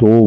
2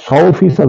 100%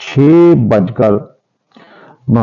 6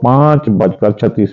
5:36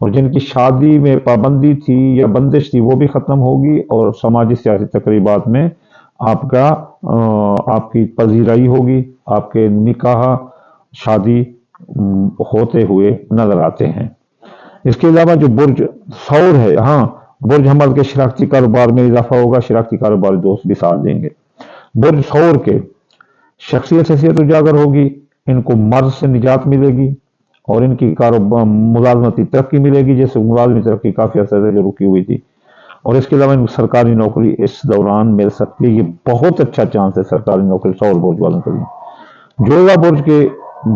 اور جن کی شادی میں پابندی تھی یا بندش تھی وہ بھی ختم ہوگی، اور سماجی سیاسی تقریبات میں آپ کی پذیرائی ہوگی، آپ کے نکاح شادی ہوتے ہوئے نظر آتے ہیں۔ اس کے علاوہ جو برج ثور ہے، ہاں برج حمل کے شراکتی کاروبار میں اضافہ ہوگا، شراکتی کاروباری دوست بھی ساتھ دیں گے۔ برج ثور کے شخصیت حیثیت اجاگر ہوگی، ان کو مرض سے نجات ملے گی اور ان کی ملازمتی ترقی ملے گی، جیسے ملازمی ترقی کافی عرصے سے جو رکی ہوئی تھی، اور اس کے علاوہ ان کو سرکاری نوکری اس دوران مل سکتی ہے۔ یہ بہت اچھا چانس ہے سرکاری نوکری ثور برج والوں کے لیے۔ جوڑا برج کے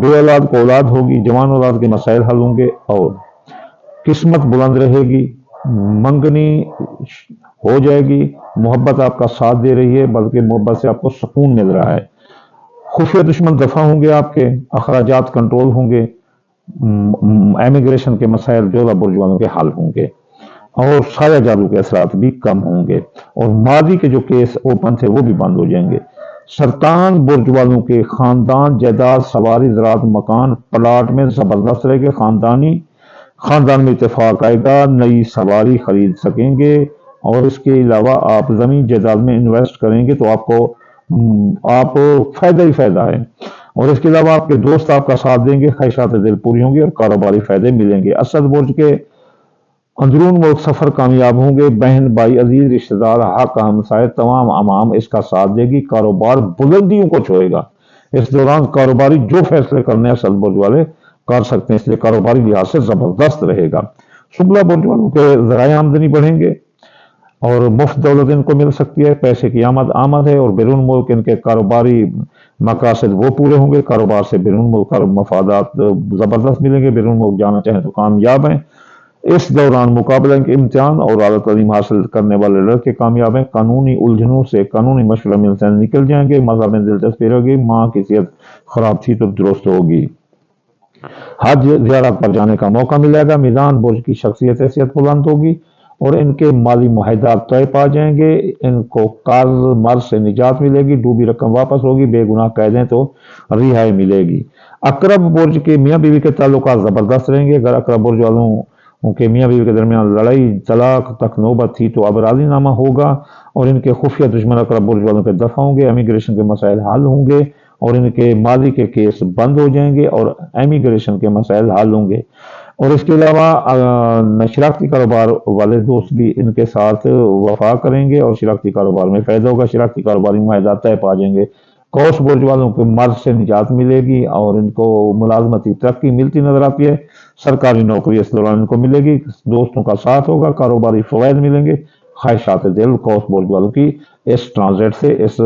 بے اولاد کو اولاد ہوگی، جوان اولاد کے مسائل حل ہوں گے اور قسمت بلند رہے گی، منگنی ہو جائے گی، محبت آپ کا ساتھ دے رہی ہے، بلکہ محبت سے آپ کو سکون مل رہا ہے۔ خفیہ دشمن دفع ہوں گے، آپ کے اخراجات کنٹرول ہوں گے، امیگریشن کے مسائل جوڑا برج والوں کے حل ہوں گے، اور سایہ جادو کے اثرات بھی کم ہوں گے، اور ماضی کے جو کیس اوپن تھے وہ بھی بند ہو جائیں گے۔ سرطان برج والوں کے خاندان جائیداد سواری زراعت مکان پلاٹ میں زبردست رہے گے، خاندان میں اتفاق آئے گا، نئی سواری خرید سکیں گے، اور اس کے علاوہ آپ زمین جائیداد میں انویسٹ کریں گے تو آپ فائدہ ہی فائدہ ہے، اور اس کے علاوہ آپ کے دوست آپ کا ساتھ دیں گے، خواہشات دل پوری ہوں گی اور کاروباری فائدے ملیں گے۔ اسد برج کے اندرون ملک سفر کامیاب ہوں گے، بہن بھائی عزیز رشتہ دار حق ہمسائے تمام عوام اس کا ساتھ دے گی، کاروبار بلندیوں کو چھوئے گا۔ اس دوران کاروباری جو فیصلے کرنے ہیں اسد برج والے کر سکتے ہیں، اس لیے کاروباری لحاظ سے زبردست رہے گا۔ شغلہ برج والوں کے ذرائع آمدنی بڑھیں گے اور مفت دولت ان کو مل سکتی ہے، پیسے کی آمد ہے، اور بیرون ملک ان کے کاروباری مقاصد وہ پورے ہوں گے، کاروبار سے بیرون ملک مفادات زبردست ملیں گے، بیرون ملک جانا چاہیں تو کامیاب ہیں۔ اس دوران مقابلہ کے امتحان اور اعلیٰ تعلیم حاصل کرنے والے لڑکے کامیاب ہیں، قانونی الجھنوں سے قانونی مشورہ مل سے نکل جائیں گے، مذہب میں دلچسپی رہے گی، ماں کی صحت خراب تھی تو درست ہوگی، حج زیارت پر جانے کا موقع ملے گا، میزان برج کی شخصیت حیثیت بلند ہوگی اور ان کے مالی معاہدات طے پا جائیں گے، ان کو قرض مرض سے نجات ملے گی، ڈوبی رقم واپس ہوگی، بے گناہ قیدیں تو رہائی ملے گی۔ اقرب برج کے میاں بیوی کے تعلقات زبردست رہیں گے، اگر اقرب برج والوں کے میاں بیوی کے درمیان لڑائی طلاق تک نوبت تھی تو اب راضی نامہ ہوگا، اور ان کے خفیہ دشمن اقرب برج والوں کے دفع ہوں گے، امیگریشن کے مسائل حل ہوں گے اور ان کے ماضی کے کیس بند ہو جائیں گے اور امیگریشن کے مسائل حل ہوں گے، اور اس کے علاوہ شراکتی کاروبار والے دوست بھی ان کے ساتھ وفا کریں گے اور شراکتی کاروبار میں فائدہ ہوگا، شراکتی کاروباری معاہدات طے پا جائیں گے۔ کوس برج والوں کو مرض سے نجات ملے گی اور ان کو ملازمتی ترقی ملتی نظر آتی ہے، سرکاری نوکری اس دوران ان کو ملے گی، دوستوں کا ساتھ ہوگا، کاروباری فوائد ملیں گے، خواہشات دل کوس برج والوں کی اس ٹرانزٹ سے اس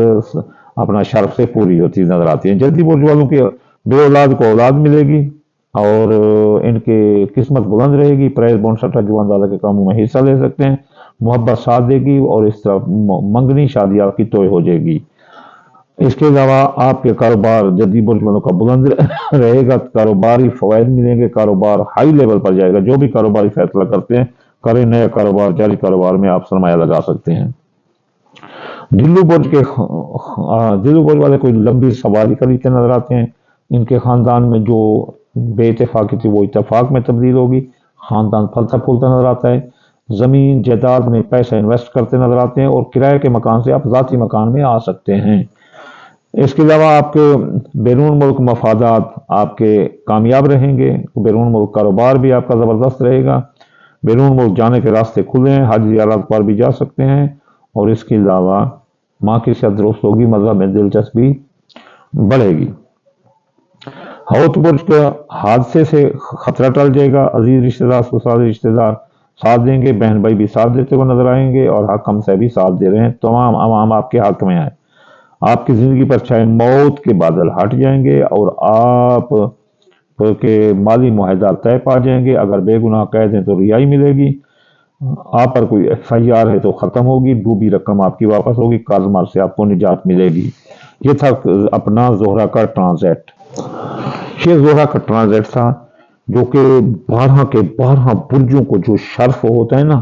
اپنا شرف سے پوری ہوتی نظر آتی ہیں۔ جلدی برج والوں کی بے اولاد کو اولاد ملے گی اور ان کے قسمت بلند رہے گی، پرائز بانڈ سٹا جوان دادا کے کاموں میں حصہ لے سکتے ہیں، محبت ساتھ دے گی اور اس طرح منگنی شادی آپ کی طے ہو جائے گی۔ اس کے علاوہ آپ کے کاروبار جدید برج والوں کا بلند رہے گا، کاروباری فوائد ملیں گے، کاروبار ہائی لیول پر جائے گا، جو بھی کاروباری فیصلہ کرتے ہیں کریں، نیا کاروبار جاری کاروبار میں آپ سرمایہ لگا سکتے ہیں۔ دلو برج والے کوئی لمبی سواری خریدتے نظر آتے ہیں، ان کے خاندان میں جو بے اتفاقی تھی وہ اتفاق میں تبدیل ہوگی، خاندان پھلتا پھولتا نظر آتا ہے، زمین جائیداد میں پیسہ انویسٹ کرتے نظر آتے ہیں اور کرائے کے مکان سے آپ ذاتی مکان میں آ سکتے ہیں۔ اس کے علاوہ آپ کے بیرون ملک مفادات آپ کے کامیاب رہیں گے، بیرون ملک کاروبار بھی آپ کا زبردست رہے گا، بیرون ملک جانے کے راستے کھلے ہیں، حج زیارت پر بھی جا سکتے ہیں، اور اس کے علاوہ ماں کی صحت درست ہوگی، مذہب میں دلچسپی بڑھے گی۔ حوت برج کا حادثے سے خطرہ ٹل جائے گا، عزیز رشتہ دار سسرالی رشتہ دار ساتھ دیں گے، بہن بھائی بھی ساتھ دیتے ہوئے نظر آئیں گے اور حق ہمسائے بھی ساتھ دے رہے ہیں، تمام عوام آپ کے حق میں آئے، آپ کی زندگی پر چھائے موت کے بادل ہٹ جائیں گے اور آپ کے مالی معاہدات طے پا جائیں گے، اگر بے گناہ قید ہیں تو رہائی ملے گی، آپ پر کوئی FIR ہے تو ختم ہوگی، ڈوبی رقم آپ کی واپس ہوگی، قرض مال سے آپ کو نجات ملے گی۔ یہ تھا اپنا زہرہ کا ٹرانزٹ، یہ زہرہ کا ٹرانزٹ تھا جو کہ 12 کے 12 برجوں کو جو شرف ہوتا ہے نا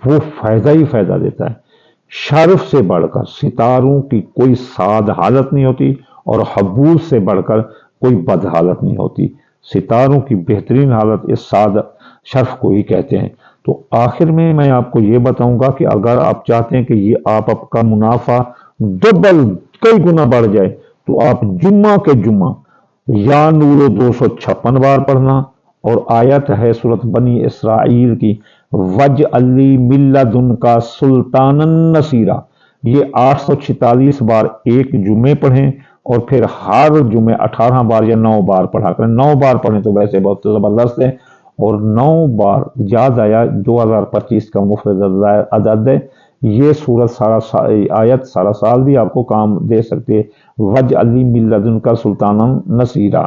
وہ فائدہ ہی فائدہ دیتا ہے، شرف سے بڑھ کر ستاروں کی کوئی سعد حالت نہیں ہوتی اور حبوب سے بڑھ کر کوئی بد حالت نہیں ہوتی، ستاروں کی بہترین حالت اس شرف کو ہی کہتے ہیں۔ تو آخر میں میں آپ کو یہ بتاؤں گا کہ اگر آپ چاہتے ہیں کہ یہ آپ کا منافع ڈبل کئی گنا بڑھ جائے تو آپ جمعہ کے جمعہ یا نور 256 بار پڑھنا، اور آیت ہے سورۃ بنی اسرائیل کی وَاجْعَلْ مِن لَّدُنْکَ سُلْطَانًا نَصِیرًا، یہ 846 بار ایک جمعے پڑھیں، اور پھر ہر جمعے 18 بار یا 9 بار پڑھا کریں۔ 9 بار پڑھیں تو ویسے بہت زبردست ہے، اور 9 بار یاد آیا 2025 کا مفرد عدد ہے، یہ سورت آیت سارا سال بھی آپ کو کام دے سکتے۔ وَاجْعَلْ مِن لَّدُنْکَ سُلْطَانًا نَصِیرًا،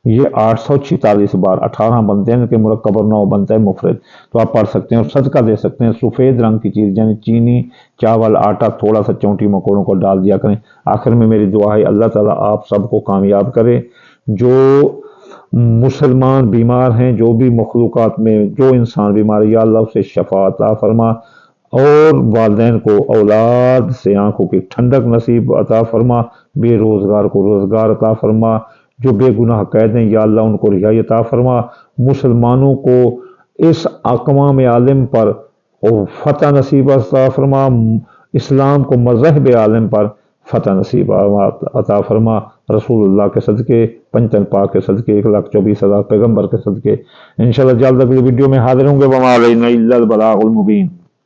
یہ 846 بار 18 بنتے ہیں کہ مرکب اور 9 بنتا ہے مفرد، تو آپ پڑھ سکتے ہیں اور صدقہ دے سکتے ہیں۔ سفید رنگ کی چیز یعنی چینی، چاول، آٹا تھوڑا سا چونٹی مکوڑوں کو ڈال دیا کریں۔ آخر میں میری دعا ہے اللہ تعالیٰ آپ سب کو کامیاب کرے۔ جو مسلمان بیمار ہیں، جو بھی مخلوقات میں جو انسان بیمار ہے، یا اللہ اسے شفا عطا فرما، اور والدین کو اولاد سے آنکھوں کی ٹھنڈک نصیب عطا فرما، بے روزگار کو روزگار عطا فرما، جو بے گناہ قید ہیں یا اللہ ان کو رہائی عطا فرما، مسلمانوں کو اس اقوام عالم پر فتح نصیب عطا فرما، اسلام کو مذہب عالم پر فتح نصیب عطا فرما، رسول اللہ کے صدقے، پنجتن پاک کے صدقے، 1,24,000 پیغمبر کے صدقے۔ انشاءاللہ جلد اگلی ویڈیو میں حاضر ہوں گے۔ وما علینا الا البلاغ المبین۔